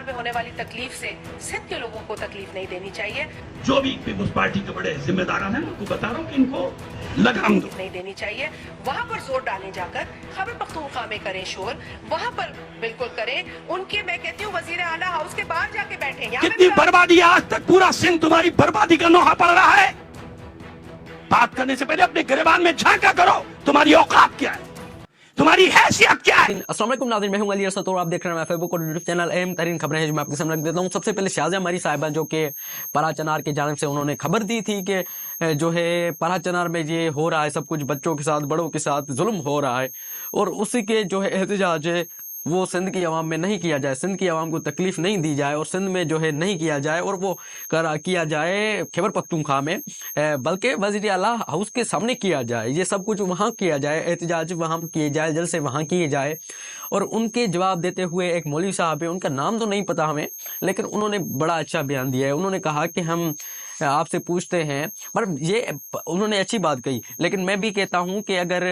में होने वाली तकलीफ से सिंध के लोगों को तकलीफ नहीं देनी चाहिए। जो भी पीपुल्स पार्टी के बड़े जिम्मेदार हैं, उनको बता रहा हूँ कि इनको लगाम दो। नहीं देनी चाहिए, वहाँ पर जोर डालने जाकर खैबर पख्तूनख्वा में करें शोर, वहाँ पर बिल्कुल करें। उनके मैं कहती हूँ वजीर आला हाउस के बाहर जाके बैठे। कितनी बर्बादी है, आज तक पूरा सिंध तुम्हारी बर्बादी का नोहा पड़ रहा है। बात करने से पहले अपने गिरबान में झांका करो, तुम्हारी औकात क्या है, तुम्हारी हैसियत क्या है। अस्सलाम वालेकुम नाज़रीन, मैं हूं अली असद और आप देख रहे हैं फेसबुक और यूट्यूब चैनल अहम तरीन खबरें हैं जो मैं आपके सामने रख देता हूं। सबसे पहले शाहजिया मरी साहिबा जो कि परा चनार की जानिब से उन्होंने खबर दी थी कि जो है परा चनार में ये हो रहा है, सब कुछ बच्चों के साथ बड़ों के साथ जुल्म हो रहा है और उसी के जो है एहतजाज है वो सिंध की आवाम में नहीं किया जाए, सिंध की आवाम को तकलीफ नहीं दी जाए और सिंध में जो है नहीं किया जाए और वो किया जाए खैबर पख्तूनख्वा में, बल्कि वज़ीर आला हाउस के सामने किया जाए। ये सब कुछ वहाँ किया जाए, एहतजाज वहाँ किए जाए, जलसे वहाँ किए जाए। और उनके जवाब देते हुए एक मौलवी साहब है, उनका नाम तो नहीं पता हमें, लेकिन उन्होंने बड़ा अच्छा बयान दिया है। उन्होंने कहा कि हम आपसे पूछते हैं, पर ये उन्होंने अच्छी बात कही, लेकिन मैं भी कहता हूं कि अगर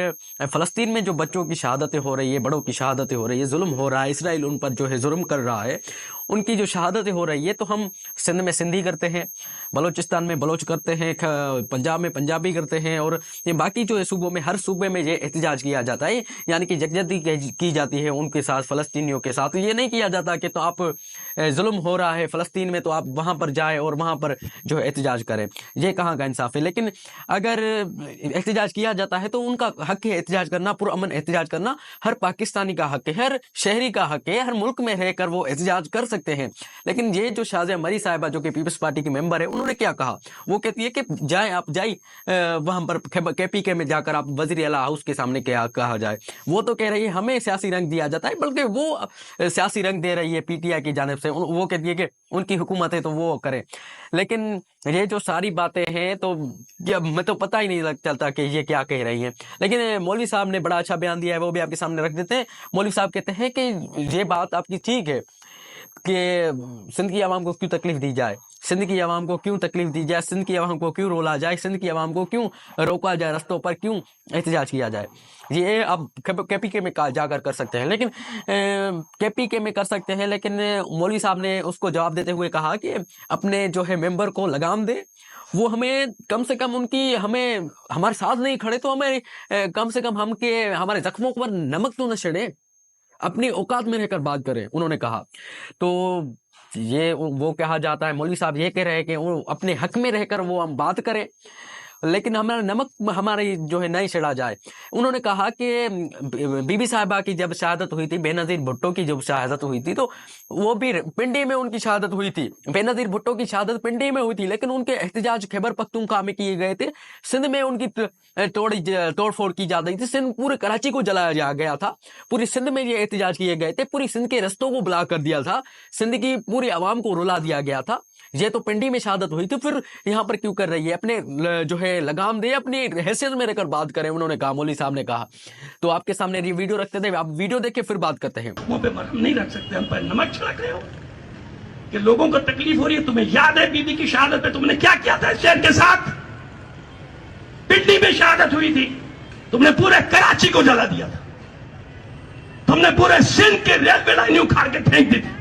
फ़लस्तीन में जो बच्चों की शहादतें हो रही है, बड़ों की शहादतें हो रही है, जुल्म हो रहा है, इसराइल उन पर जो है जुल्म कर रहा है, उनकी जो शहादतें हो रही है, तो हम सिंध में सिंधी करते हैं, बलोचिस्तान में बलोच करते हैं, पंजाब में पंजाबी करते हैं और ये बाकी जो है सूबों में, हर सूबे में ये एहतजाज किया जाता है, यानी कि यकजहती की जाती है उनके साथ, फ़लस्तीनियों के साथ। ये नहीं किया जाता कि तो आप जुल्म हो रहा है फ़लस्तीन में तो आप वहाँ पर जाए और वहाँ पर जो है एहतजाज करें, ये कहाँ का इंसाफ है। लेकिन अगर एहतजाज किया जाता है तो उनका हक है एहतजाज करना, पुरअमन एहतजाज करना, हर पाकिस्तानी का हक है, हर शहरी का हक है, हर मुल्क में रहकर वो एहतजाज कर सकते हैं। लेकिन ये जो शाहजिया मरी साहिबा जो कि पीपल्स पार्टी की मेंबर है, उन्होंने क्या कहा, वो कहती है कि जाए आप वहां पर KPK में जाकर आप वजीर आला हाउस के सामने क्या कहा जाए। वो तो कह रही है हमें सियासी रंग दिया जाता है, बल्कि वो सियासी रंग दे रही है PTI की जानिब से। वो कहती है कि उनकी हुकूमत है तो वो करे। लेकिन ये जो सारी बातें हैं तो मैं तो पता ही नहीं चलता कि ये क्या कह रही हैं। लेकिन मौलवी साहब ने बड़ा अच्छा बयान दिया है, वो भी आपके सामने रख देते हैं। मौलवी साहब कहते हैं कि ये बात आपकी ठीक है कि सिंध की आवाम को क्यों तकलीफ दी जाए, सिंध की आवाम को क्यों तकलीफ दी जाए, सिंध की आवाम को क्यों रोला जाए, सिंध की आवाम को क्यों रोका जाए, रस्तों पर क्यों एहतजाज किया जाए। ये आप KPK में जाकर कर सकते हैं, लेकिन KPK में कर सकते हैं, लेकिन मौलवी साहब ने उसको जवाब देते हुए कहा कि अपने जो है मेंबर को लगाम दे, वो हमें कम से कम उनकी हमें हमारे साथ नहीं खड़े तो हमें कम से कम हमारे जख्मों पर नमक तो न चढ़े, अपनी औकात में रहकर बात करें, उन्होंने कहा। तो ये वो कहा जाता है, मौलवी साहब ये कह रहे हैं कि वो अपने हक में रहकर वो हम बात करें, लेकिन हमारा नमक हमारी जो है नहीं चढ़ा जाए। उन्होंने कहा कि बीबी साहिबा की जब शहादत हुई थी, बेनज़ीर भुट्टो की जब शहादत हुई थी, तो वो भी पिंडी में उनकी शहादत हुई थी। बेनज़ीर भुट्टो की शहादत पिंडी में हुई थी, लेकिन उनके एहतजाज खैबर पख्तूनख्वा में किए गए थे। सिंध में उनकी तोड़ फोड़ की जा रही थी, सिंध पूरे कराची को जलाया गया था, पूरी सिंध में ये एहतजाज किए गए थे, पूरी सिंध के रस्तों को ब्लॉक कर दिया था, सिंध की पूरी आवाम को रुला दिया गया था। ये तो पिंडी में शहादत हुई थी, फिर यहाँ पर क्यों कर रही है, अपने जो है लगाम दे, अपनी हैसियत में रहकर बात करें, उन्होंने कहा, मौलवी साहब ने कहा। तो आपके सामने ये वीडियो रखते थे, आप वीडियो देख के फिर बात करते हैं। मुंह पे मरहम नहीं रख सकते, हम पर नमक छिड़क रहे हो कि लोगों को तकलीफ हो रही है। तुम्हें याद है बीबी की शहादत पे तुमने क्या किया था इस शहर के साथ? पिंडी में शहादत हुई थी, तुमने पूरे कराची को जला दिया था, तुमने पूरे सिंध के रेलवे लाइन उखाड़ के फेंक दी थी,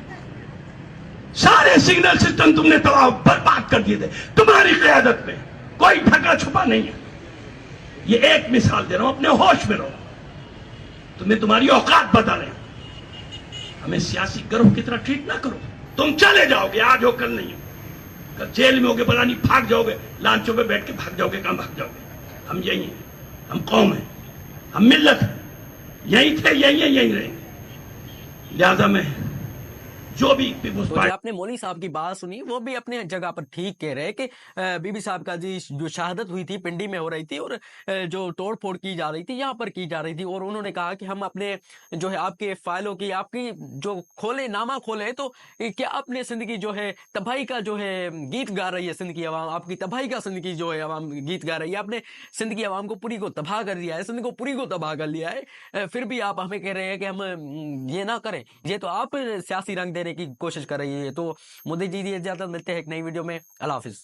सारे सिग्नल सिस्टम तुमने तबाह बर्बाद कर दिए थे। तुम्हारी क़यादत में कोई ढका छुपा नहीं है। ये एक मिसाल दे रहा हूं, अपने होश में रहो, तुम्हें तुम्हारी औकात बता रहे हैं। हमें सियासी गिरोह की तरह ट्रीट ना करो। तुम चले जाओगे, आज हो कल नहीं हो, कल जेल में होगे, पता नहीं भाग जाओगे, लांचों पे बैठ के भाग जाओगे, कहां भाग जाओगे। हम यही हैं, हम कौम हैं, हम मिल्लत हैं, यही थे, यही है, यही रहेंगे। लिहाजा में जो भी तो आपने मौलवी साहब की बात सुनी, वो भी अपने जगह पर ठीक कह रहे कि बीबी साहब का जो शहादत हुई थी पिंडी में हो रही थी और जो तोड़ फोड़ की जा रही थी यहाँ पर की जा रही थी। और उन्होंने कहा कि हम अपने जो है आपके फाइलों की, आपकी जो खोले नामा खोले, तो क्या अपने सिंध की जो है तबाही का जो है गीत गा रही है सिंध की आवाम, आपकी तबाही का सिंध की जो है आवाम गीत गा रही है। आपने सिंध की आवाम को पूरी को तबाह कर दिया है, सिंध को पूरी को तबाह कर लिया है, फिर भी आप हमें कह रहे हैं कि हम ये ना करें। ये तो आप सियासी रंग देने की कोशिश कर रही है। तो मुझे दीजिए इजाजत, मिलते हैं एक नई वीडियो में। अल्लाह हाफिज।